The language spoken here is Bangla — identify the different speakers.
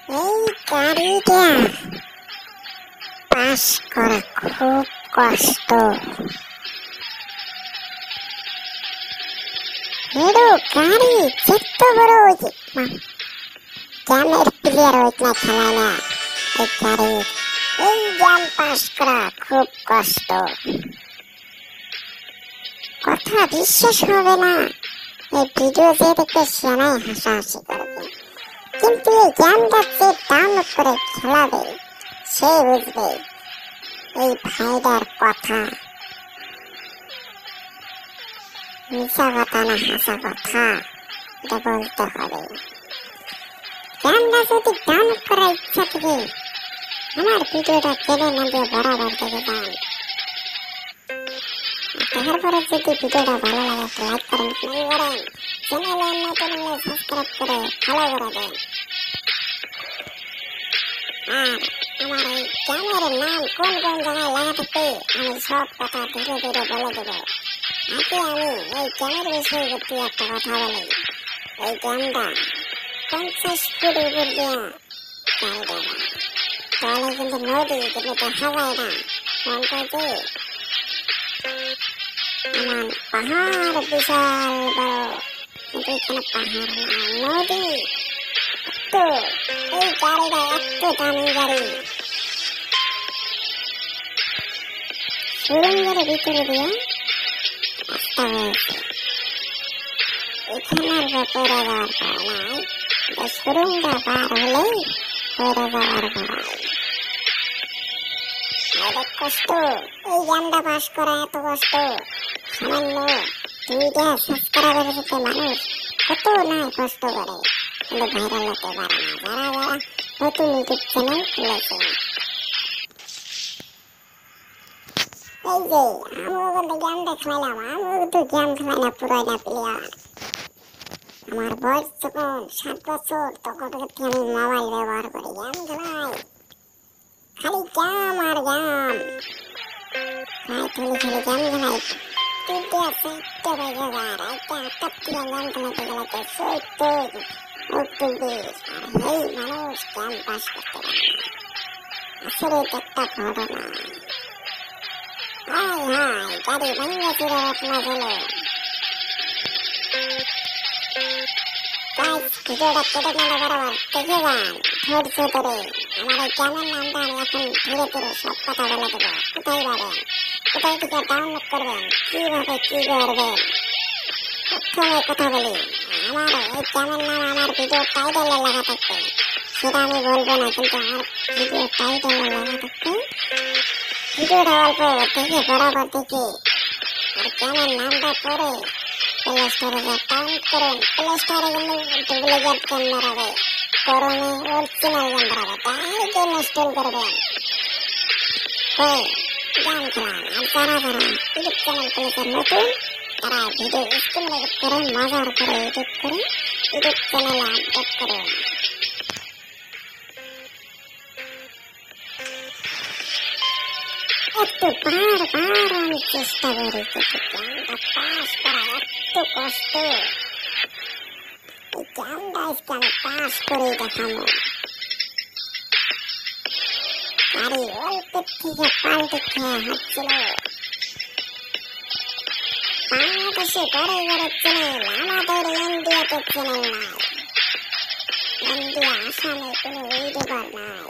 Speaker 1: এই গাড়িটা পাস করা খুব কষ্ট। হেডো গাড়ি যেত বড় জ্যামের প্লেয়ার হইত না খেলায় না। এই গাড়ি এই জ্যাম পাস করা খুব কষ্ট। কথা বিশ্বাস হবে না, এই ভিডিও যে দেখবে সেনাই হাসাহাসি করবে, কিন্তু এই জ্যামটা যে ডাউনলোড করে খেলাবে সে বুঝবে এই ভাইটার কথা মিশা কথা না হাসা কথা, এটা বলতে হবে। জ্যামটা যদি ডাউনলোড করার ইচ্ছা থেকে আমার ভিডিওটা কেড়ে না দিয়ে বরাবর দেখে যান। দেখার পরে যদি ভিডিওটা ভালো লাগে একটা লাইক করেন, কমেন্ট করেন, চ্যানেলে নতুন হলে সাবস্ক্রাইব করে ফলো করে দেন। আর আমার এই জ্যামের নাম কোন কোন জায়গায় লাগা থাকবে আমি সব কথা ধীরে ধীরে বলে দেবো। আগে আমি এই জ্যামের বিষয়ে একটু একটা কথা বলি। এই জ্যামটা 50 ফুট উপর দিয়া গাড়ি যাবে, তাহলে কিন্তু নদী কিন্তু দেখা যায় না। মন করছে আমার পাহাড় বিশাল বড়, কিন্তু এখানে পাহাড় না নদী। তো এই গাড়িটা এত দামি গাড়ি, সুরঙ্গের ভিতরে দিয়ে রাস্তা হয়েছে। এখানে আর পড়ে যাওয়ার ভয় নাই, সুরঙ্গটা পার হলেই পড়ে যাওয়ার ভয়। কষ্ট এই জ্যামটা পাস করা এত কষ্ট। সামান্য 2টা সাবস্ক্রাইবার সাথে মানুষ কত না কষ্ট করে, কিন্তু ভাইরাল হতে পারে না। যারা যারা নতুন ইউটিউব চ্যানেল খুলেছে, এই যে আমিও কিন্তু গেম খেলাম, আমিও কিন্তু গেম খেলাই না পুরাই না প্লেয়ার। আমার বয়স যখন 7 বছর তখন থেকে আমি মোবাইল ব্যবহার করি, গেম খেলাই, খালি গেম আর গেম। খালি গেম খেলাই 3টা 4টা বাজে আর একটা 8টা গেম খেলাতে খেলাতে 70 38 আর এই মানুষ গেম পাস করতে পারে না। আসলে এটা একটা ঘটনা। হাই হাই গাড়ি ভেঙে চুরে রত্না চলে। ভিডিওটা কেটে নেলে বরাবর দেখে যান ধৈর্য ধরে। আমার এই চ্যানেল নামটা আমি এখন ধীরে ধীরে সব কথা বলে দেবো। কোথায় যাবেন, কোথায় থেকে ডাউনলোড করবেন, কিভাবে কি করবেন। প্রথমে কথা বলি, আমার এই চ্যানেল নাম আমার ভিডিও টাইটেলে লেখা থাকবে, সেটা আমি বলবো না, কিন্তু আমার ভিডিও টাইটেলে লেখা থাকবে। ভিডিওটা অল্প দেখে বরাবর দেখে আর চ্যানেল নামটা পড়ে প্লে স্টোরে ডাউনলোড করুন। প্লে স্টোরে কিন্তু ডুপ্লিকেট গেম বেরোবে, করোনে অরিজিনাল গেম বেরোবে, তাই গেম ইনস্টল করবেন। গেম খেলান। আর যারা যারা ইউটিউব চ্যানেল খুলেছে নতুন, তারা ভিডিও স্ক্রিনে করে মজার করে ইউটিউব চ্যানেলে আপডেট করুন। একটু বারবার আমি চেষ্টা করি, কিন্তু জ্যামটা পাস করা এত কষ্ট। এই জ্যামটা আজকে আমি পাস করেই দেখাবো। গাড়ি অল্পের থেকে পাল্টে খেয়ে হচ্ছিল। বাংলাদেশে ঘরে ঘরে চ্যানেল, আমাদের ইন্ডিয়াতে চ্যানেল নাই। ইন্ডিয়া আসামে কোনো ইউটিউবার নাই।